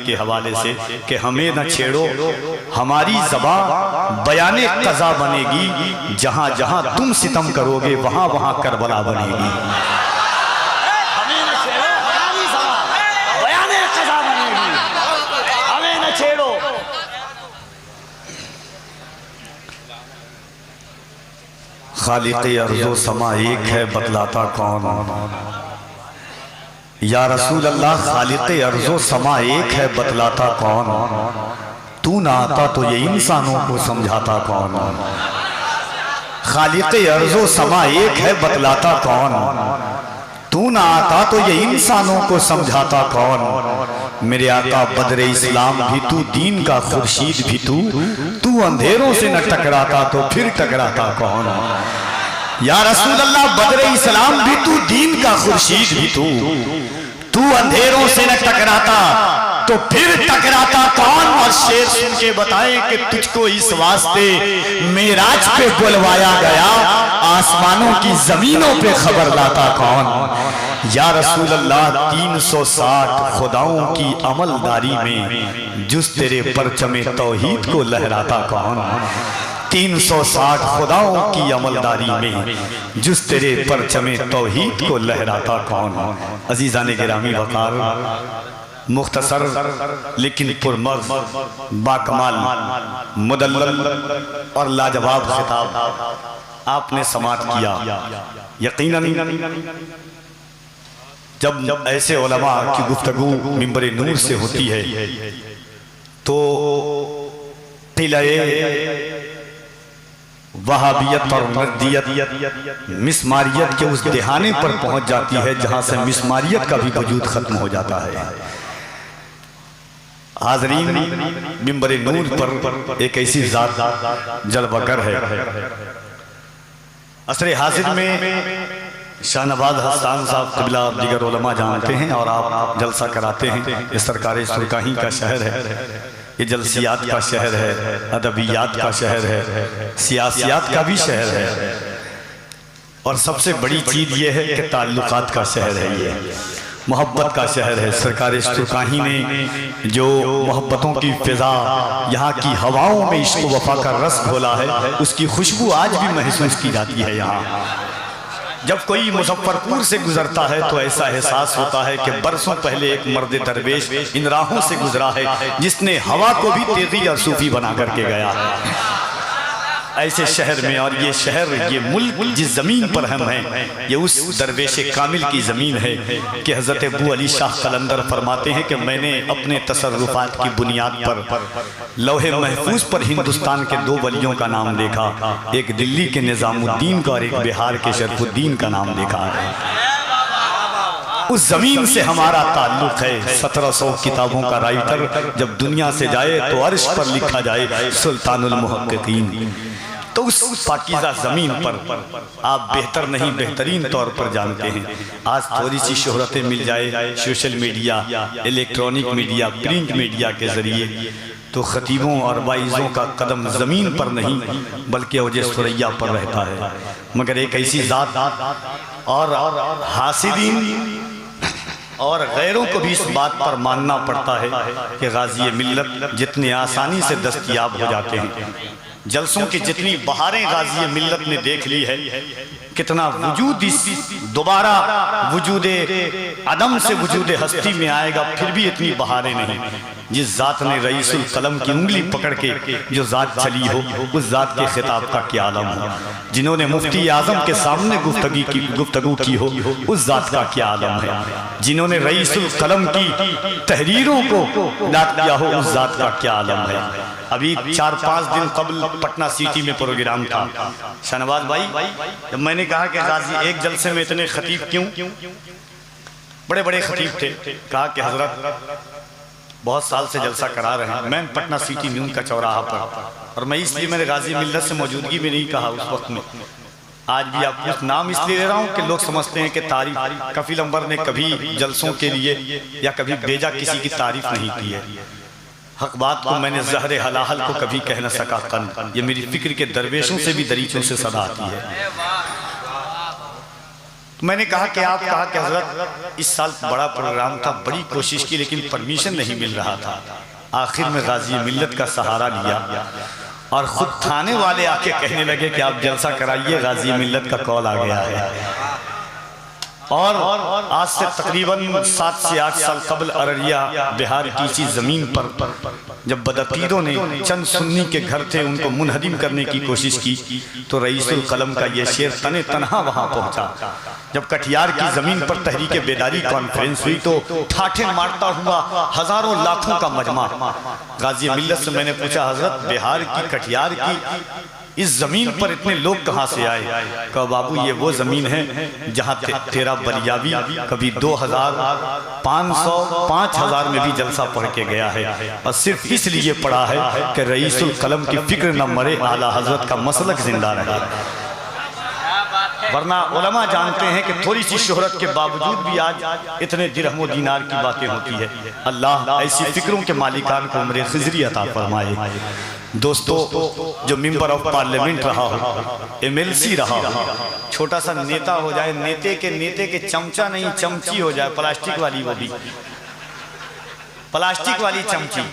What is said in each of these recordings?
के हवाले से कि हमें न छेड़ो, हमारी ज़बान बयाने क़ज़ा बनेगी, जहाँ जहाँ तुम सितम करोगे वहाँ वहाँ करबला बनेगी। हमें न छेड़ो, हमारी ज़बान बयाने क़ज़ा बनेगी, हमें न छेड़ो। खालिक़े अर्ज़ो समा एक है, बतलाता कौन? या रसूल अल्लाह, खालिक़े अर्ज़ो समा एक है, बतलाता कौन? तू ना आता तो ये इंसानों को समझाता कौन? खालिक़े अर्ज़ो समा एक है, बतलाता कौन? तू ना आता तो ये इंसानों को समझाता कौन? मेरे आका बदरे इस्लाम भी तू, दीन का खुर्शीद भी तू अंधेरों से न टकराता तो फिर टकराता कौन? या रसूल अल्लाह, बदरे इस्लाम भी तू, दीन का खुर्शीद भी तू अंधेरों से न टकराता तो फिर टकराता कौन? और शेर सुन के बताए कि तुझको इस वास्ते मेराज पे बुलवाया गया, आसमानों की जमीनों पे खबर लाता कौन? या रसूल अल्लाह, 360 खुदाओं की अमलदारी में जुस तेरे परचमे तौहीद को लहराता कौन? 360 खुदाओं की अमलदारी में जुस तेरे परचमे तौहीद को लहराता कौन? अजीज़ाने गिरामी वक़ार, मुख्तसर लेकिन पुरमर्ज़, बाकमाल, मुदल्लल और लाजवाब खिताब आपने समाअत किया। यकीनन जब ऐसे उलमा की गुफ्तगू मिंबर नूर से होती है तो क़िले वहाबियत और मर्दियत, मिसमारियत के उस देहाने पर पहुंच जाती है जहां से मिसमारियत का भी वजूद खत्म हो जाता है। हाज़रीन, मिंबर नूर पर एक ऐसी ज़ात जलवागर है। असरे हाजिर में शाहनवाज हसन साहब क़िबला दीगर उलमा जानते हैं और आप जलसा कराते हैं। ये सरकार सुरकाही का शहर है, ये जलसियात का शहर है, अदबियात का शहर है, सियासियात का भी शहर है, और सबसे बड़ी चीज़ ये है कि ताल्लुकात का शहर है, ये मोहब्बत का शहर है। सरकार सुरकाही ने जो मोहब्बतों की फ़िज़ा, यहाँ की हवाओं में इश्क़ वफ़ा का रस घोला है, उसकी खुशबू आज भी महसूस की जाती है। यहाँ जब कोई मुजफ्फरपुर से गुजरता है तो ऐसा एहसास होता है कि बरसों पहले एक मर्द दरवेश इन राहों से गुजरा है, जिसने हवा को भी तेजी और सूफी बना करके गया है ऐसे शहर में। और ये शहर, ये मुल्क जिस ज़मीन पर हम हैं, ये उस दरवेश कामिल की ज़मीन है कि हज़रत अबू अली शाह कलंदर फरमाते हैं कि मैंने अपने तसर्रुफ़ात की बुनियाद पर लौहे महफूज पर हिंदुस्तान के 2 वलियों का नाम देखा, एक दिल्ली के निज़ामुद्दीन का और एक बिहार के शरफुद्दीन का नाम देखा है। उस ज़मीन से हमारा ताल्लुक़ है। 1700 किताबों का राइटर जब दुनिया से जाए तो अर्श पर लिखा जाए सुल्तानुल मुहक्किकीन। तो उस पाकीज़ा ज़मीन पर आप बेहतर नहीं बेहतरीन तौर पर जानते हैं। आज थोड़ी सी शोहरतें मिल जाए social media, electronic media, print media के ज़रिए, तो ख़तीबों और वाइज़ों का कदम ज़मीन पर नहीं बल्कि औजे सुरैया पर रहता है। मगर एक ऐसी ज़ात और हासिदीन और गैरों को भी इस बात पर मानना पड़ता है कि गाज़ी मिल्लत जितने आसानी से दस्तयाब हो जाते हैं, जलसों की जितनी बहारें गाज़ी मिल्लत ने देख ली है, कितना वजूद इस दोबारा वजूदे अदम से वजूदे हस्ती में आएगा, फिर भी इतनी बहारें नहीं। जिस ज़ात ने रईसुल कलम की उंगली पकड़ के जो ज़ात चली हो, उस ज़ात के खिताब का क्या आलम हो। जिन्होंने मुफ्ती आज़म के सामने गुफ्तगू की हो, उस ज़ात का क्या आलम है। जिन्होंने रईसुल कलम की तहरीरों को नाट किया हो, उस ज़ात का क्या आलम है। अभी 4-5 दिन कबल पटना सिटी में प्रोग्राम था। शाहनवाज भाई, जब मैंने कहा कि गाजी एक जलसे में इतने खतीब क्यों, बड़े बड़े खतीब थे, कहा कि हजरत बहुत साल से जलसा करा रहे हैं, मैं पटना सिटी में उनका चौराहा पर, और मैं इसलिए मैंने गाजी मिल्लत से मौजूदगी में नहीं कहा उस वक्त में। आज भी आप कुछ नाम इसलिए ले रहा हूँ कि लोग समझते हैं कि तारीफ, कफील अंबर ने कभी जलसों के लिए या कभी बेजा किसी की तारीफ नहीं की है। हक बात को मैंने ज़हरे हलाहल को कभी कह न सका कन, ये मेरी फिक्र के दरवेशों से भी दरीचों से सदा आती है। मैंने कहा कि आप कहा कि हजरत इस साल बड़ा प्रोग्राम था, बड़ी कोशिश की लेकिन परमिशन नहीं मिल रहा था। आखिर में गाजी मिल्लत का सहारा लिया और खुद थाने वाले आके कहने लगे कि आप जलसा कराइए, गाजी मिल्लत का कॉल आ गया है। और आज से तकरीबन 7 से 8 साल कबल अररिया बिहार की इसी ज़मीन पर जब बदअकीदों ने चंद सुन्नी के घर थे उनको मुनहदिम करने की कोशिश की तो रईसुल कलम का ये शेर तने तनहा वहाँ पहुँचा। जब कटिहार की ज़मीन पर तहरीके बेदारी कॉन्फ्रेंस हुई तो ठाठे मारता हुआ हज़ारों लाखों का मजमा। गाजी मिल्लत से मैंने पूछा, हजरत बिहार की कटिहार की इस जमीन पर इतने लोग कहाँ से आए? कहा बाबू ये वो जमीन है जहाँ तेरा बलियावी कभी 2000, 500, 5000 में भी जलसा पढ़ के गया है और सिर्फ इसलिए पढ़ा है कि रईसुल कलम की फिक्र न मरे, आला हजरत का मसलक जिंदा रहे। वरना उलमा जानते हैं कि थोड़ी सी शोहरत के बावजूद भी आज इतने दिरहमो दीनार की बातें होती है। अल्लाह ऐसी फिक्रों के मालिकान को उम्र खिजरी अता फरमाए। दोस्तों, जो मेंबर ऑफ पार्लियामेंट रहा हो, एमएलसी रहा हो, छोटा सा नेता हो जाए, नेते के चमचा नहीं चमची हो जाए, प्लास्टिक वाली, वो भी प्लास्टिक वाली चमची,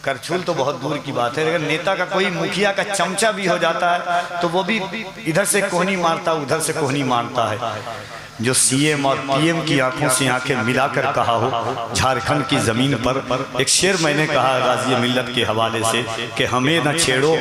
करछुल तो बहुत दूर की बात है, लेकिन नेता का कोई मुखिया का चमचा भी हो जाता है तो वो भी इधर से कोहनी मारता उधर से कोहनी मारता है। जो सीएम और पीएम की आंखों से आंखें मिलाकर कहा हो, झारखंड की जमीन पर एक शेर मैंने कहा गाजी मिल्लत के हवाले से कि हमें न छेड़ो,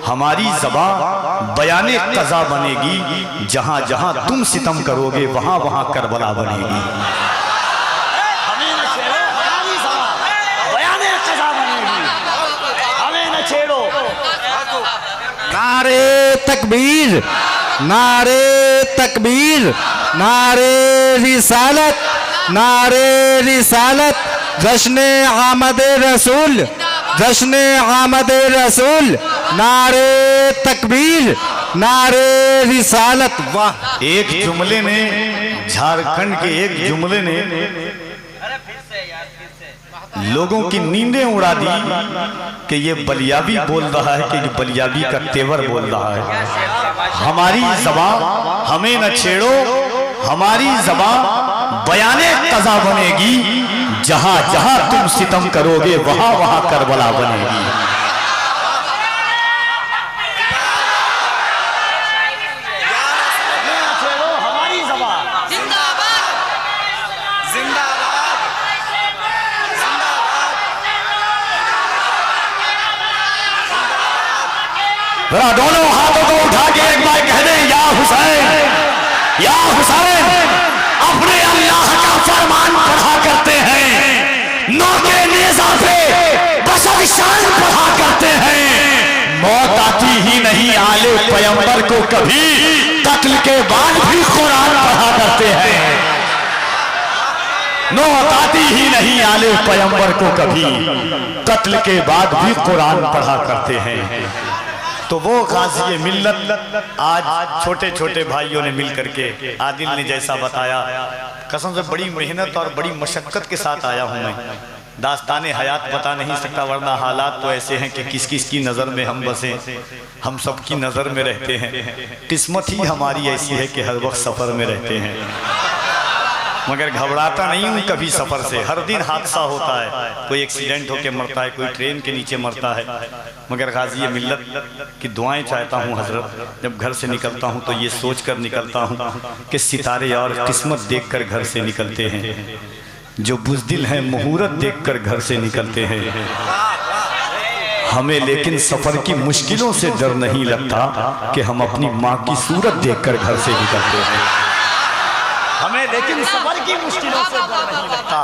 हमारी ज़बान बयाने क़ज़ा बनेगी, जहां जहां तुम सितम करोगे वहां वहां करबला बनेगी। हमें न छेड़ो, हमारी ज़बान बयाने क़ज़ा बनेगी, हमें न छेड़ो। नारे तकबीर, नारे तकबीर, नारे रिसालत, नारे रिसालत, जश्न आमद रसूल, जश्न आमद रसूल, नारे तकबीर, नारे रिसालत। वाह, एक जुमले ने, झारखंड के एक जुमले ने लोगों की नींदें उड़ा दी कि ये बलियाबी बोल रहा है, कि ये बलियाबी का तेवर बोल रहा है। हमारी ज़बान हमें न छेड़ो, हमारी ज़बान बयाने क़ज़ा बनेगी, जहां जहां तुम सितम करोगे वहां वहां करबला बनेगी। हमारी ज़बान जिंदाबाद, जिंदाबाद, जिंदाबाद। दोनों हाथों को उठा के एक बार कह दें, या हुसैन, या हुसैन। अपने अल्लाह का फरमान पढ़ा करते हैं, नौके नेज़ा पे बशर शान पढ़ा करते हैं। मौत आती ही नहीं आले पैगंबर को कभी, कत्ल के बाद भी कुरान पढ़ा करते हैं। मौत आती ही नहीं आले पैगंबर को कभी, कत्ल के बाद भी कुरान पढ़ा करते हैं। तो वो गाज़ी मिल्लत आज छोटे छोटे भाइयों ने मिल करके, आदिल ने जैसा बताया, कसम से बड़ी मेहनत और बड़ी मशक्क़त के साथ आया हूँ मैं। दास्ताने हयात बता नहीं सकता, वरना हालात तो ऐसे हैं कि किस किस की नज़र में हम बसे, हम सब की नज़र में रहते हैं। किस्मत ही हमारी ऐसी है कि हर वक्त सफ़र में रहते हैं, मगर घबराता नहीं हूँ कभी सफ़र से। हर दिन हादसा होता है, कोई एक्सीडेंट होकर मरता है, कोई ट्रेन के नीचे मरता है, मगर गाज़ी मिल्लत की दुआएं चाहता हूँ हजरत। जब घर से निकलता हूँ तो ये सोच कर निकलता हूँ कि सितारे और किस्मत देखकर घर से निकलते हैं, जो बुज़दिल हैं मुहूर्त देखकर घर से निकलते हैं। हमें लेकिन सफ़र की मुश्किलों से डर नहीं लगता कि हम अपनी माँ की सूरत देखकर घर से निकलते हैं। हमें लेकिन सफ़र की मुश्किलों से डर नहीं लगता,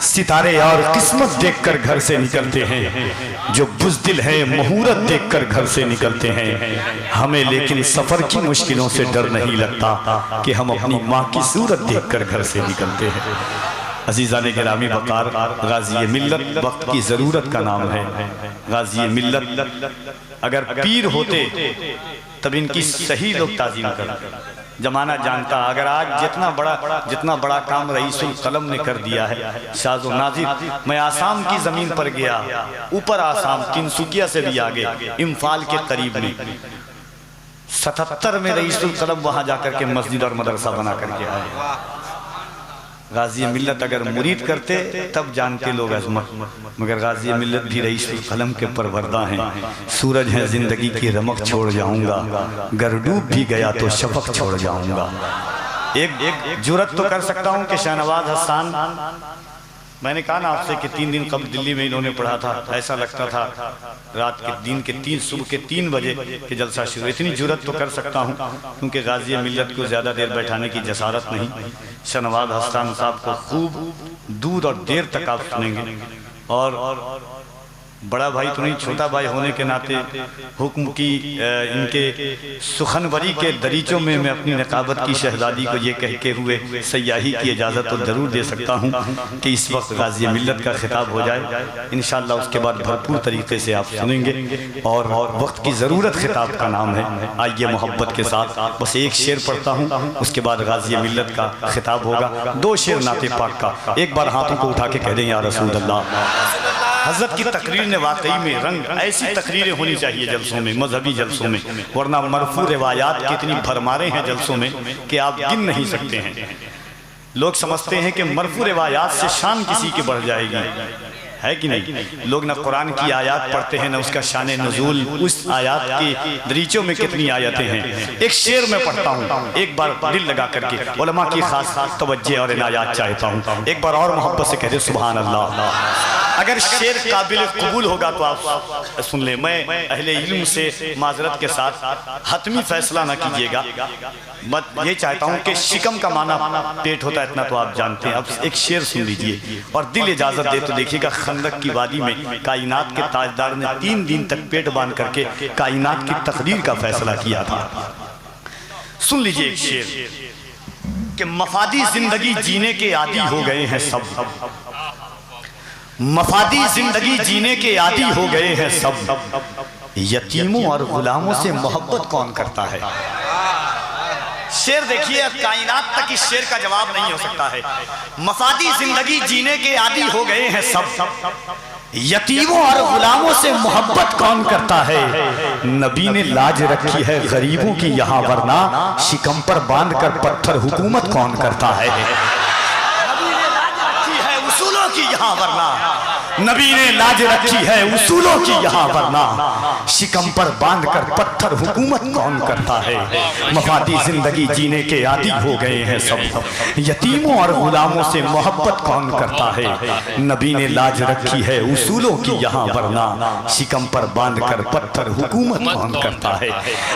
सितारे और किस्मत देखकर घर से निकलते हैं, जो बुज़दिल है मुहूर्त देखकर घर से निकलते हैं। हमें लेकिन सफ़र की मुश्किलों से डर नहीं लगता कि हम अपनी माँ की सूरत देखकर घर से निकलते हैं। अज़ीज़ाने गिरामी वक़ार, गाज़ी मिल्लत वक्त की ज़रूरत का नाम है। गाज़ी मिल्लत अगर पीर होते तब इनकी सही लोग ताज़ीम करते। जमाना जानता, अगर आज जितना बड़ा काम रईसुल कलम ने कर दिया है, शाज़ो नाज़िर। मैं आसाम की ज़मीन पर गया, ऊपर आसाम, तिनसुकिया से भी आगे, इम्फाल के करीब में 77 में रईसुल कलम वहां जाकर के मस्जिद और मदरसा बना करके आए। गाजी मिल्लत अगर मुरीद करते तब जानते लोग अजमत, मगर गाजी मिल्लत भी रईसुल कलम के परवरदा हैं। सूरज है जिंदगी की रमक छोड़ जाऊंगा, गर डूब भी गया तो शफक छोड़ जाऊंगा। एक जुरत तो कर सकता हूं कि शाहनवाज हसन, मैंने कहा ना आपसे कि 3 दिन कब दिल्ली में इन्होंने पढ़ा था, ऐसा लगता था रात के दिन के सुबह के 3 बजे के जलसा शुरू। इतनी जुरत तो कर सकता हूं क्योंकि गाजी मिल्लत को ज़्यादा देर बैठाने की जसारत नहीं। शाहनवाज हसन साहब को खूब दूर और देर तक आप सुनेंगे, और बड़ा भाई तो नहीं, छोटा भाई होने के नाते हुक्म की इनके सुखनवरी के दरीचों में मैं अपनी नकाबत की शहजादी को ये कह के हुए सयाही की इजाज़त तो ज़रूर दे सकता हूँ कि इस वक्त गाजी मिल्लत का खिताब हो जाए। इंशाअल्लाह उसके बाद भरपूर तरीके से आप सुनेंगे। और वक्त की ज़रूरत खिताब का नाम है। आइए मोहब्बत के साथ बस एक शेर पढ़ता हूँ, उसके बाद गाजी मिल्लत का खिताब होगा। 2 शेर नाते पाक का। एक बार हाथों को उठा के कह दें या रसूल अल्लाह। हज़रत की तकरीर ने वाकई में रंग, ऐसी तकरीरें होनी चाहिए जलसों में, मजहबी जलसों में, वरना मरफू रिवायात की इतनी भरमारे हैं जलसों में कि आप गिन नहीं सकते हैं। लोग समझते हैं कि मरफू रिवायात से शान किसी की बढ़ जाएगी, है कि नहीं? लोग ना कुरान की आयत पढ़ते हैं ना उसका शान नुज़ूल, उस आयत के दरीचों में कितनी आयतें हैं। एक शेर में पढ़ता हूँ, एक बार दिल लगा करके उलमा की खास तवज्जो और इनायत चाहता हूँ। एक बार और मोहब्बत से कह दे सुभान अल्लाह। अगर शेर काबिल कबूल होगा तो आप सुन ले। मैं अहले इल्म से माजरत के साथ हतमी फैसला ना कीजिएगा, मत ये चाहता हूँ कि शिकम का माना पेट होता है, इतना तो आप जानते हैं। अब एक शेर सुन लीजिए और दिल इजाजत दे तो देखिएगा। खंदक की वादी में कायनात के ताजदार ने 3 दिन तक पेट बांध करके कायनात की तकदीर का फैसला किया था। सुन लीजिए एक शेर कि मफादी जिंदगी जीने के आदी हो गए हैं सब, मफादी जिंदगी जीने के आदी हो गए हैं सब, यतीमों और गुलामों से मोहब्बत कौन करता है। शेर देखिए, कायनात तक इस शेर का जवाब नहीं हो सकता है। मफादी जिंदगी जीने के आदी हो गए हैं सब, यतीमों और गुलामों से मोहब्बत कौन करता है। नबी ने लाज रखी है गरीबों की यहाँ, वरना शिकम पर बांध कर पत्थर हुकूमत कौन करता है। की यहाँ वरना नबी ने लाज रखी है उसूलों की यहाँ, वरना शिकम पर बांध कर पत्थर हुकूमत कौन करता है। मफादी जिंदगी जीने के आदी हो गए हैं सब, यतीमों और गुलामों से मोहब्बत कौन करता है। नबी ने लाज रखी है उसूलों की यहाँ, वरना शिकम पर बांध कर पत्थर हुकूमत कौन करता है।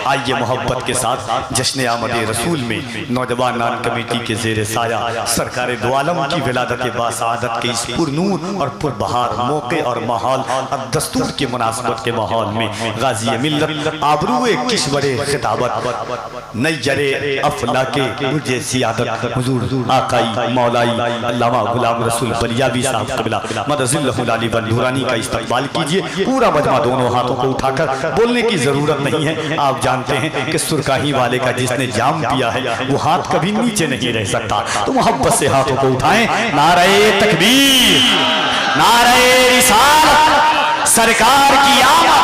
आइए मोहब्बत के साथ जश्न आमद रसूल में नौजवान कमेटी के जेर साया सरकार दो आलम की विलादत बासादत के इस पुरनूर और पुरबहार मौके और माहौल और दस्तूर के मुनासबत के माहौल में गाजी मिल्लत आबरूए किश्वरे खिताबत नय्यरे अफला के मुझे सियादत हुजूर आकाई मौलाई अल्लामा गुलाम रसूल बलियावी साहब क़िबला मदजिल्लहुल अली व नूरानी का इस्तकबाल कीजिए। पूरा मजमा दोनों हाथों को उठाकर, बोलने की जरूरत नहीं है। आप जानते हैं कि सुरकाही वाले का जिसने जाम पिया है वो हाथ कभी नीचे नहीं रह सकता। तो मोहब्बत से हाथों को उठाएं। नारे तकबीर, नारे रिसालत, सरकार की आमद,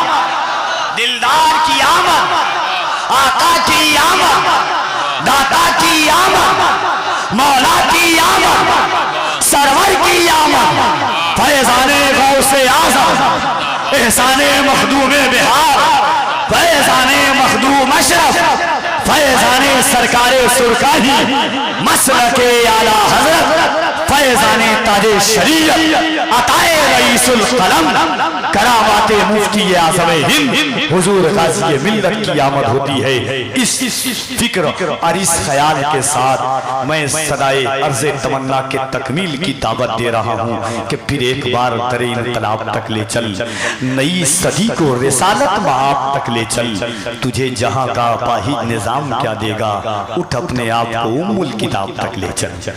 दिलदार की आमद, आका की आमद, दाता की आमद, मौला की आमद, सरवर की आमद, फैज़ाने गौसे आज़म, एहसाने मखदूमे बिहार, फैज़ाने मखदूम अशरफ, फैज़ाने सरकारे सुरकाही, मसलके आला हज़रत, फैज़ाने ताजे शरीयत, अताए रईसुल कलम, करामाते मुफ्ती आज़म हिंद, हुजूर गाज़ी मिल्लत की आमद होती है। इस फिक्र और इस ख्याल के साथ मैं सदाए अर्ज़े तमन्ना के तकमील की दावत दे रहा हूँ कि फिर एक बार दरे इनकलाब तक ले चल, नई सदी को रिसालत माप तक ले चल। तुझे जहाँ का वाहिद निज़ाम क्या देगा, उठ अपने आप को उम्मुल किताब तक ले चल।